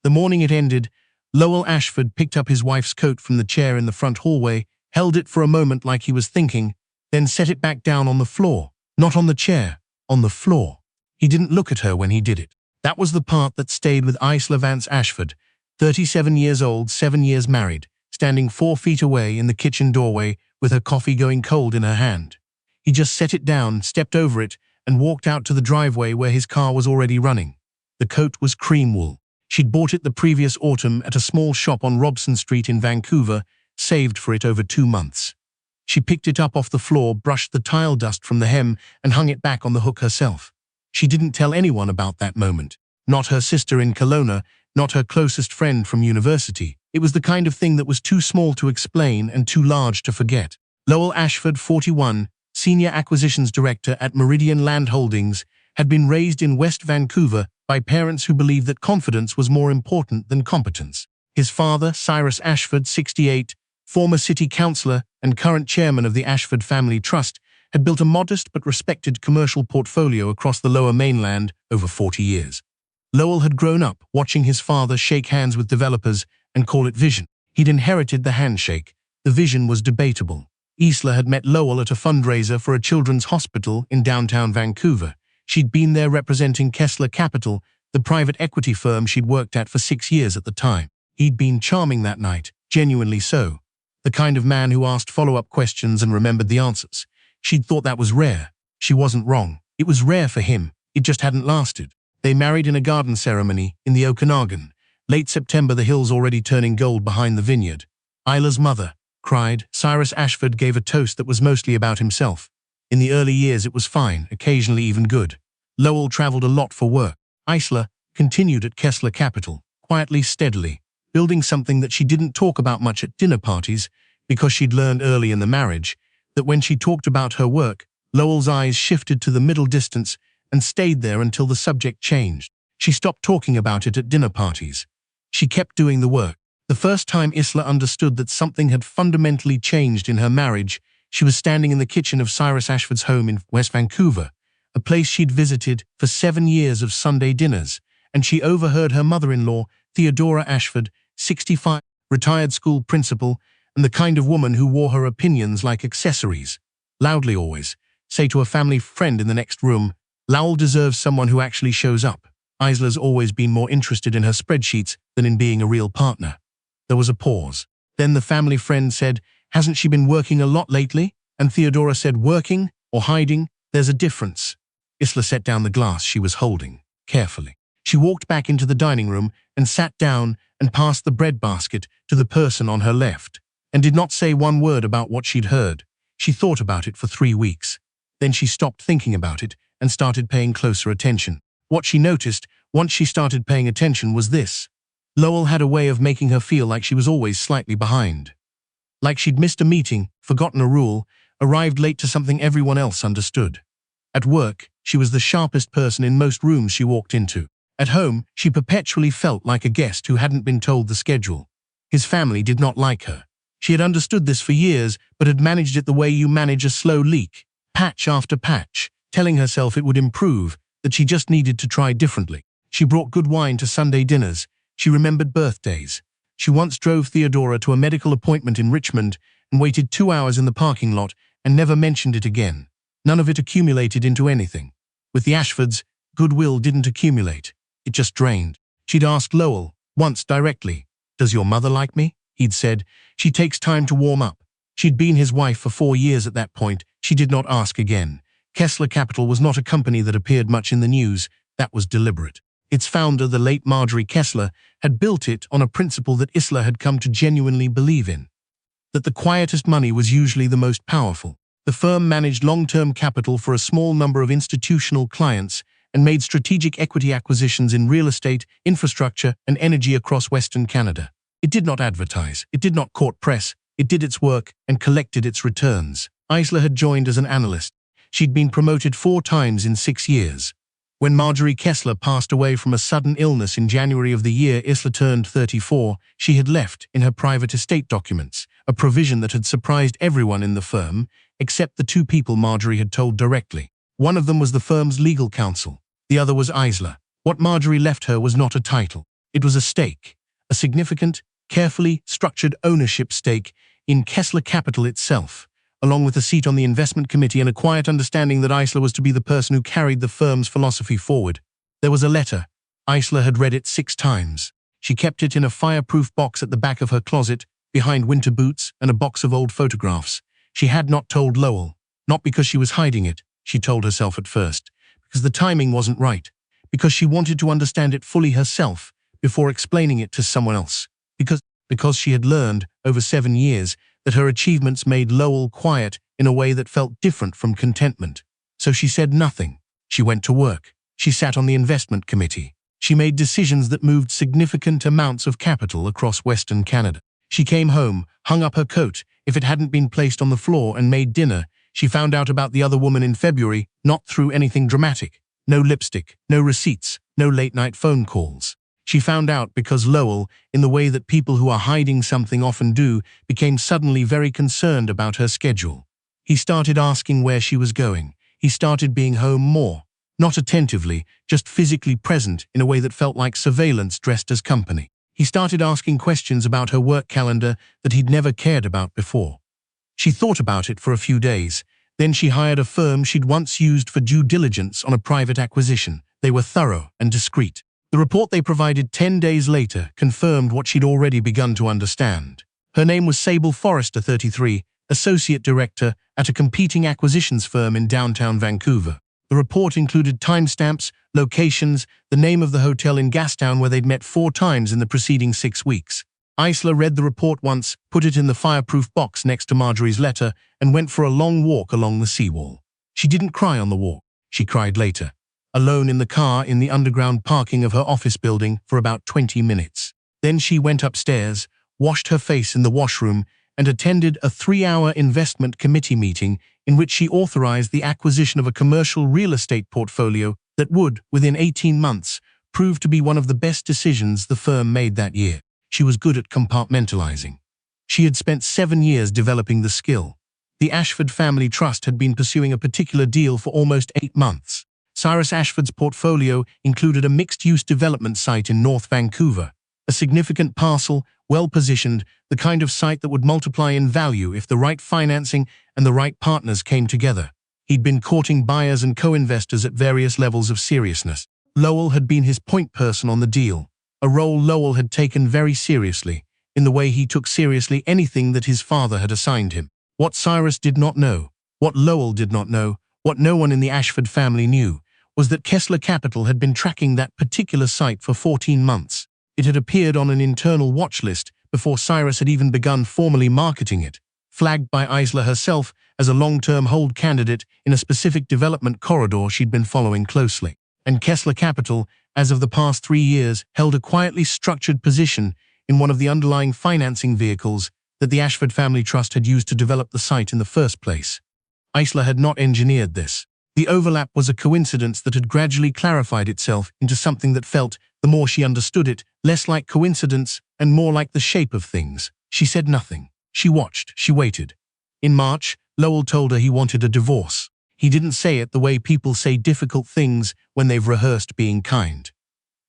The morning it ended, Lowell Ashford picked up his wife's coat from the chair in the front hallway, held it for a moment like he was thinking, then set it back down on the floor. Not on the chair, on the floor. He didn't look at her when he did it. That was the part that stayed with Isla Vance Ashford, 37 years old, 7 years married, standing 4 feet away in the kitchen doorway with her coffee going cold in her hand. He just set it down, stepped over it, and walked out to the driveway where his car was already running. The coat was cream wool. She'd bought it the previous autumn at a small shop on Robson Street in Vancouver, saved for it over 2 months. She picked it up off the floor, brushed the tile dust from the hem, and hung it back on the hook herself. She didn't tell anyone about that moment. Not her sister in Kelowna, not her closest friend from university. It was the kind of thing that was too small to explain and too large to forget. Lowell Ashford, 41, Senior Acquisitions Director at Meridian Land Holdings, had been raised in West Vancouver by parents who believed that confidence was more important than competence. His father, Cyrus Ashford, 68, former city councillor and current chairman of the Ashford Family Trust, had built a modest but respected commercial portfolio across the Lower Mainland over 40 years. Lowell had grown up watching his father shake hands with developers and call it vision. He'd inherited the handshake. The vision was debatable. Isla had met Lowell at a fundraiser for a children's hospital in downtown Vancouver. She'd been there representing Kessler Capital, the private equity firm she'd worked at for 6 years at the time. He'd been charming that night, genuinely so. The kind of man who asked follow-up questions and remembered the answers. She'd thought that was rare. She wasn't wrong. It was rare for him. It just hadn't lasted. They married in a garden ceremony in the Okanagan. Late September, the hills already turning gold behind the vineyard. Isla's mother cried. Cyrus Ashford gave a toast that was mostly about himself. In the early years it was fine, occasionally even good. Lowell traveled a lot for work. Isla continued at Kessler Capital, quietly, steadily, building something that she didn't talk about much at dinner parties because she'd learned early in the marriage that when she talked about her work, Lowell's eyes shifted to the middle distance and stayed there until the subject changed. She stopped talking about it at dinner parties. She kept doing the work. The first time Isla understood that something had fundamentally changed in her marriage, she was standing in the kitchen of Cyrus Ashford's home in West Vancouver, a place she'd visited for 7 years of Sunday dinners, and she overheard her mother-in-law, Theodora Ashford, 65, retired school principal, and the kind of woman who wore her opinions like accessories, loudly always, say to a family friend in the next room, "Lowell deserves someone who actually shows up." Isla's always been more interested in her spreadsheets than in being a real partner. There was a pause. Then the family friend said, "Hasn't she been working a lot lately?" And Theodora said, "Working or hiding? There's a difference." Isla set down the glass she was holding, carefully. She walked back into the dining room and sat down and passed the bread basket to the person on her left, and did not say one word about what she'd heard. She thought about it for 3 weeks. Then she stopped thinking about it and started paying closer attention. What she noticed, once she started paying attention, was this. Lowell had a way of making her feel like she was always slightly behind. Like she'd missed a meeting, forgotten a rule, arrived late to something everyone else understood. At work, she was the sharpest person in most rooms she walked into. At home, she perpetually felt like a guest who hadn't been told the schedule. His family did not like her. She had understood this for years, but had managed it the way you manage a slow leak, patch after patch, telling herself it would improve, that she just needed to try differently. She brought good wine to Sunday dinners. She remembered birthdays. She once drove Theodora to a medical appointment in Richmond and waited 2 hours in the parking lot and never mentioned it again. None of it accumulated into anything. With the Ashfords, goodwill didn't accumulate. It just drained. She'd asked Lowell, once directly, "Does your mother like me?" He'd said, "She takes time to warm up." She'd been his wife for 4 years at that point. She did not ask again. Kessler Capital was not a company that appeared much in the news. That was deliberate. Its founder, the late Marjorie Kessler, had built it on a principle that Isla had come to genuinely believe in. That the quietest money was usually the most powerful. The firm managed long-term capital for a small number of institutional clients and made strategic equity acquisitions in real estate, infrastructure, and energy across Western Canada. It did not advertise. It did not court press. It did its work and collected its returns. Isla had joined as an analyst. She'd been promoted 4 times in 6 years. When Marjorie Kessler passed away from a sudden illness in January of the year Isla turned 34, she had left, in her private estate documents, a provision that had surprised everyone in the firm, except the 2 people Marjorie had told directly. One of them was the firm's legal counsel. The other was Isla. What Marjorie left her was not a title. It was a stake, a significant, carefully structured ownership stake in Kessler Capital itself, along with a seat on the investment committee and a quiet understanding that Isla was to be the person who carried the firm's philosophy forward. There was a letter. Isla had read it 6 times. She kept it in a fireproof box at the back of her closet, behind winter boots and a box of old photographs. She had not told Lowell, not because she was hiding it, she told herself at first, because the timing wasn't right, because she wanted to understand it fully herself before explaining it to someone else, because she had learned over 7 years that her achievements made Lowell quiet in a way that felt different from contentment. So she said nothing. She went to work. She sat on the investment committee. She made decisions that moved significant amounts of capital across Western Canada. She came home, hung up her coat, if it hadn't been placed on the floor, and made dinner. She found out about the other woman in February, not through anything dramatic. No lipstick, no receipts, no late-night phone calls. She found out because Lowell, in the way that people who are hiding something often do, became suddenly very concerned about her schedule. He started asking where she was going. He started being home more. Not attentively, just physically present in a way that felt like surveillance dressed as company. He started asking questions about her work calendar that he'd never cared about before. She thought about it for a few days. Then she hired a firm she'd once used for due diligence on a private acquisition. They were thorough and discreet. The report they provided 10 days later confirmed what she'd already begun to understand. Her name was Sable Forrester, 33, associate director at a competing acquisitions firm in downtown Vancouver. The report included timestamps, locations, the name of the hotel in Gastown where they'd met 4 times in the preceding 6 weeks. Isla read the report once, put it in the fireproof box next to Marjorie's letter, and went for a long walk along the seawall. She didn't cry on the walk. She cried later, alone in the car in the underground parking of her office building for about 20 minutes. Then she went upstairs, washed her face in the washroom, and attended a 3-hour investment committee meeting in which she authorized the acquisition of a commercial real estate portfolio that would, within 18 months, prove to be one of the best decisions the firm made that year. She was good at compartmentalizing. She had spent 7 years developing the skill. The Ashford Family Trust had been pursuing a particular deal for almost 8 months. Cyrus Ashford's portfolio included a mixed-use development site in North Vancouver, a significant parcel, well-positioned, the kind of site that would multiply in value if the right financing and the right partners came together. He'd been courting buyers and co-investors at various levels of seriousness. Lowell had been his point person on the deal, a role Lowell had taken very seriously, in the way he took seriously anything that his father had assigned him. What Cyrus did not know, what Lowell did not know, what no one in the Ashford family knew, was that Kessler Capital had been tracking that particular site for 14 months. It had appeared on an internal watch list before Cyrus had even begun formally marketing it, flagged by Isla herself as a long-term hold candidate in a specific development corridor she'd been following closely. And Kessler Capital, as of the past 3 years, held a quietly structured position in one of the underlying financing vehicles that the Ashford Family Trust had used to develop the site in the first place. Isla had not engineered this. The overlap was a coincidence that had gradually clarified itself into something that felt, the more she understood it, less like coincidence and more like the shape of things. She said nothing. She watched. She waited. In March, Lowell told her he wanted a divorce. He didn't say it the way people say difficult things when they've rehearsed being kind.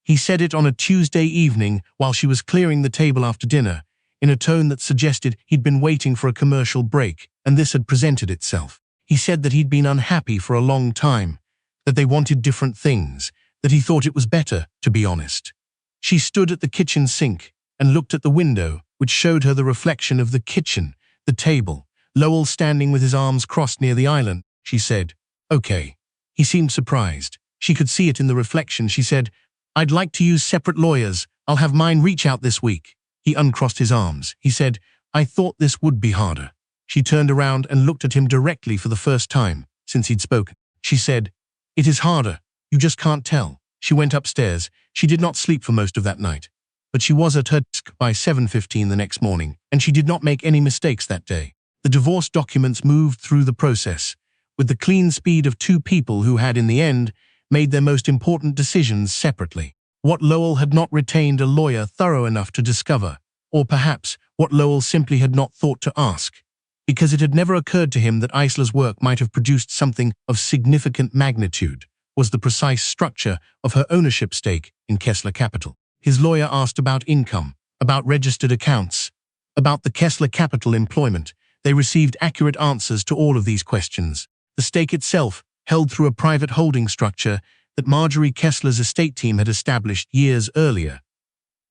He said it on a Tuesday evening while she was clearing the table after dinner, in a tone that suggested he'd been waiting for a commercial break, and this had presented itself. He said that he'd been unhappy for a long time, that they wanted different things, that he thought it was better, to be honest. She stood at the kitchen sink and looked at the window, which showed her the reflection of the kitchen, the table, Lowell standing with his arms crossed near the island. She said, "Okay." He seemed surprised. She could see it in the reflection. She said, "I'd like to use separate lawyers. I'll have mine reach out this week." He uncrossed his arms. He said, "I thought this would be harder." She turned around and looked at him directly for the first time since he'd spoken. She said, "It is harder. You just can't tell." She went upstairs. She did not sleep for most of that night, but she was at her desk by 7:15 the next morning, and she did not make any mistakes that day. The divorce documents moved through the process, with the clean speed of 2 people who had, in the end, made their most important decisions separately. What Lowell had not retained a lawyer thorough enough to discover, or perhaps what Lowell simply had not thought to ask, because it had never occurred to him that Isla's work might have produced something of significant magnitude, was the precise structure of her ownership stake in Kessler Capital. His lawyer asked about income, about registered accounts, about the Kessler Capital employment. They received accurate answers to all of these questions. The stake itself, held through a private holding structure that Marjorie Kessler's estate team had established years earlier,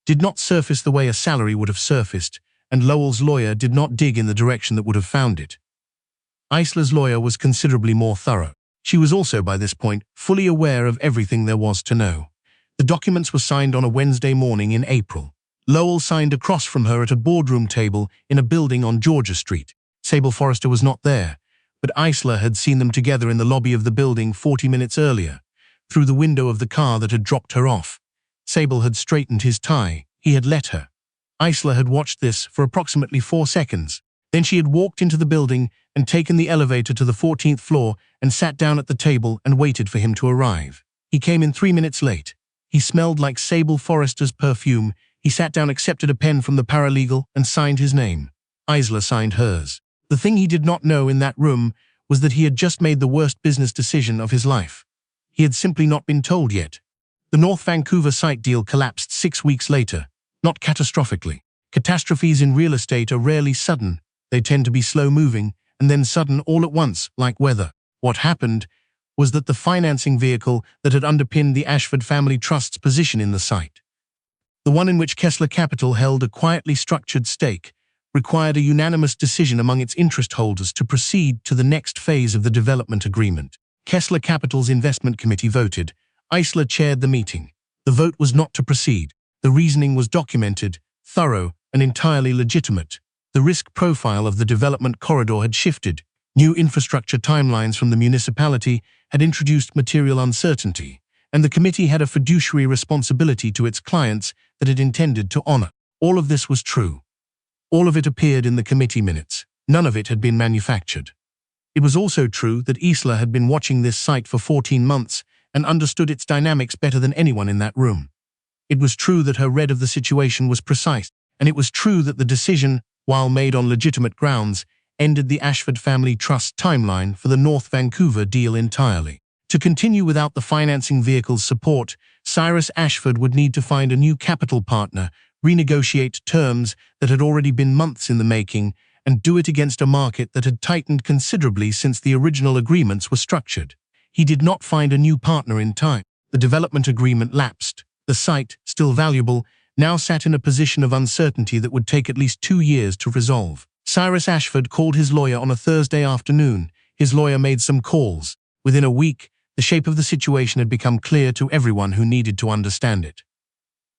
did not surface the way a salary would have surfaced, and Lowell's lawyer did not dig in the direction that would have found it. Isler's lawyer was considerably more thorough. She was also, by this point, fully aware of everything there was to know. The documents were signed on a Wednesday morning in April. Lowell signed across from her at a boardroom table in a building on Georgia Street. Sable Forrester was not there, but Isler had seen them together in the lobby of the building 40 minutes earlier, through the window of the car that had dropped her off. Sable had straightened his tie. He had let her. Isler had watched this for approximately 4 seconds. Then she had walked into the building and taken the elevator to the 14th floor and sat down at the table and waited for him to arrive. He came in 3 minutes late. He smelled like Sable Forrester's perfume. He sat down, accepted a pen from the paralegal, and signed his name. Isler signed hers. The thing he did not know in that room was that he had just made the worst business decision of his life. He had simply not been told yet. The North Vancouver site deal collapsed 6 weeks later, not catastrophically. Catastrophes in real estate are rarely sudden. They tend to be slow-moving, and then sudden all at once, like weather. What happened was that the financing vehicle that had underpinned the Ashford family trust's position in the site, the one in which Kessler Capital held a quietly structured stake, required a unanimous decision among its interest holders to proceed to the next phase of the development agreement. Kessler Capital's investment committee voted. Isler chaired the meeting. The vote was not to proceed. The reasoning was documented, thorough, and entirely legitimate. The risk profile of the development corridor had shifted. New infrastructure timelines from the municipality had introduced material uncertainty, and the committee had a fiduciary responsibility to its clients that it intended to honor. All of this was true. All of it appeared in the committee minutes. None of it had been manufactured. It was also true that Isler had been watching this site for 14 months and understood its dynamics better than anyone in that room. It was true that her read of the situation was precise, and it was true that the decision, while made on legitimate grounds, ended the Ashford family trust timeline for the North Vancouver deal entirely. To continue without the financing vehicle's support, Cyrus Ashford would need to find a new capital partner, renegotiate terms that had already been months in the making, and do it against a market that had tightened considerably since the original agreements were structured. He did not find a new partner in time. The development agreement lapsed. The site, still valuable, now sat in a position of uncertainty that would take at least 2 years to resolve. Cyrus Ashford called his lawyer on a Thursday afternoon. His lawyer made some calls. Within a week, the shape of the situation had become clear to everyone who needed to understand it.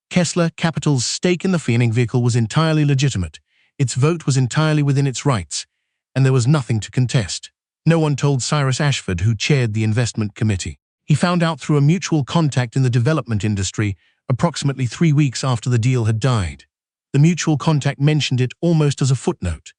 Kessler Capital's stake in the financing vehicle was entirely legitimate. Its vote was entirely within its rights, and there was nothing to contest. No one told Cyrus Ashford, who chaired the investment committee. He found out through a mutual contact in the development industry approximately 3 weeks after the deal had died. The mutual contact mentioned it almost as a footnote.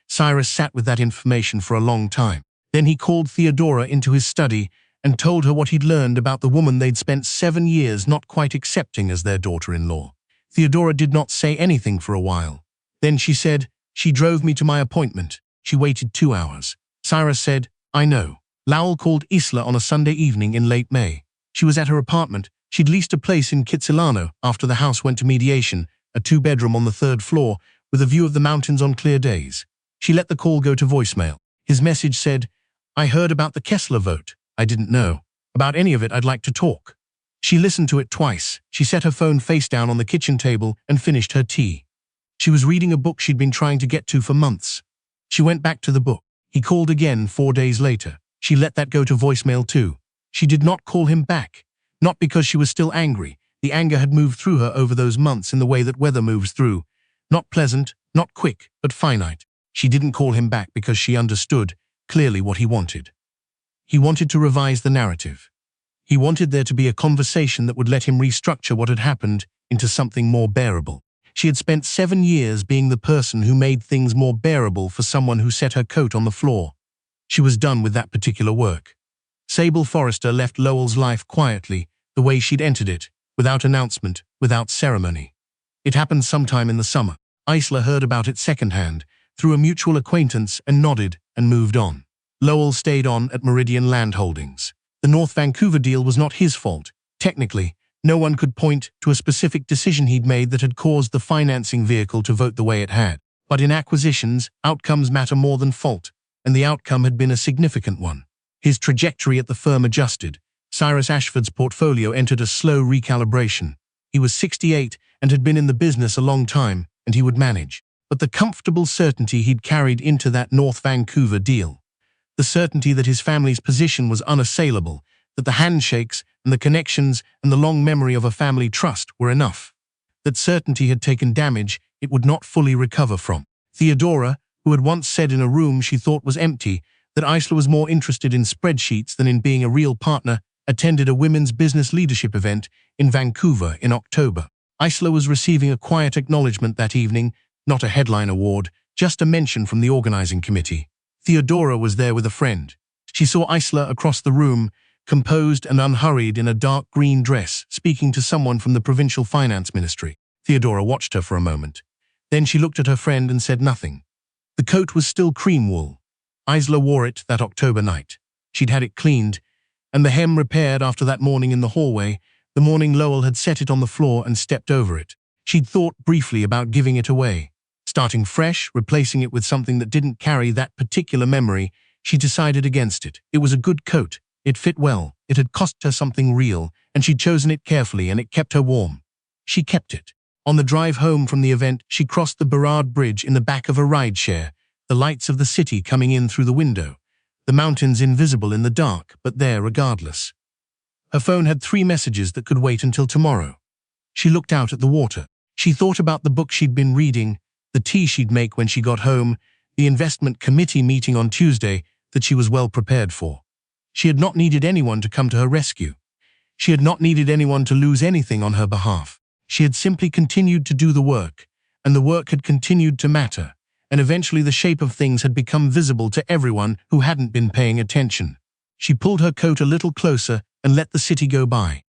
Cyrus sat with that information for a long time. Then he called Theodora into his study and told her what he'd learned about the woman they'd spent 7 years not quite accepting as their daughter-in-law. Theodora did not say anything for a while. Then she said, "She drove me to my appointment. She waited 2 hours. Cyrus said, "I know." Lowell called Isla on a Sunday evening in late May. She was at her apartment. She'd leased a place in Kitsilano after the house went to mediation, a 2-bedroom on the 3rd floor, with a view of the mountains on clear days. She let the call go to voicemail. His message said, "I heard about the Kessler vote. I didn't know about any of it. I'd like to talk." She listened to it twice. She set her phone face down on the kitchen table and finished her tea. She was reading a book she'd been trying to get to for months. She went back to the book. He called again 4 days later. She let that go to voicemail too. She did not call him back. Not because she was still angry. The anger had moved through her over those months in the way that weather moves through. Not pleasant, not quick, but finite. She didn't call him back because she understood clearly what he wanted. He wanted to revise the narrative. He wanted there to be a conversation that would let him restructure what had happened into something more bearable. She had spent 7 years being the person who made things more bearable for someone who set her coat on the floor. She was done with that particular work. Sable Forrester left Lowell's life quietly, the way she'd entered it, without announcement, without ceremony. It happened sometime in the summer. Isla heard about it secondhand, through a mutual acquaintance, and nodded and moved on. Lowell stayed on at Meridian Land Holdings. The North Vancouver deal was not his fault. Technically, No one could point to a specific decision he'd made that had caused the financing vehicle to vote the way it had. But in acquisitions, outcomes matter more than fault, and the outcome had been a significant one. His trajectory at the firm adjusted. Cyrus Ashford's portfolio entered a slow recalibration. He was 68 and had been in the business a long time, and he would manage. But the comfortable certainty he'd carried into that North Vancouver deal, the certainty that his family's position was unassailable, that the handshakes and the connections and the long memory of a family trust were enough. That certainty had taken damage it would not fully recover from. Theodora, who had once said in a room she thought was empty that Isla was more interested in spreadsheets than in being a real partner, attended a women's business leadership event in Vancouver in October. Isla was receiving a quiet acknowledgement that evening, not a headline award, just a mention from the organizing committee. Theodora was there with a friend. She saw Isla across the room, composed and unhurried in a dark green dress, speaking to someone from the provincial finance ministry. Theodora watched her for a moment. Then she looked at her friend and said nothing. The coat was still cream wool. Isla wore it that October night. She'd had it cleaned, and the hem repaired after that morning in the hallway, the morning Lowell had set it on the floor and stepped over it. She'd thought briefly about giving it away. Starting fresh, replacing it with something that didn't carry that particular memory, she decided against it. It was a good coat. It fit well. It had cost her something real, and she'd chosen it carefully, and it kept her warm. She kept it. On the drive home from the event, she crossed the Burrard Bridge in the back of a rideshare, the lights of the city coming in through the window, the mountains invisible in the dark, but there regardless. Her phone had 3 messages that could wait until tomorrow. She looked out at the water. She thought about the book she'd been reading, the tea she'd make when she got home, the investment committee meeting on Tuesday that she was well prepared for. She had not needed anyone to come to her rescue. She had not needed anyone to lose anything on her behalf. She had simply continued to do the work, and the work had continued to matter, and eventually the shape of things had become visible to everyone who hadn't been paying attention. She pulled her coat a little closer and let the city go by.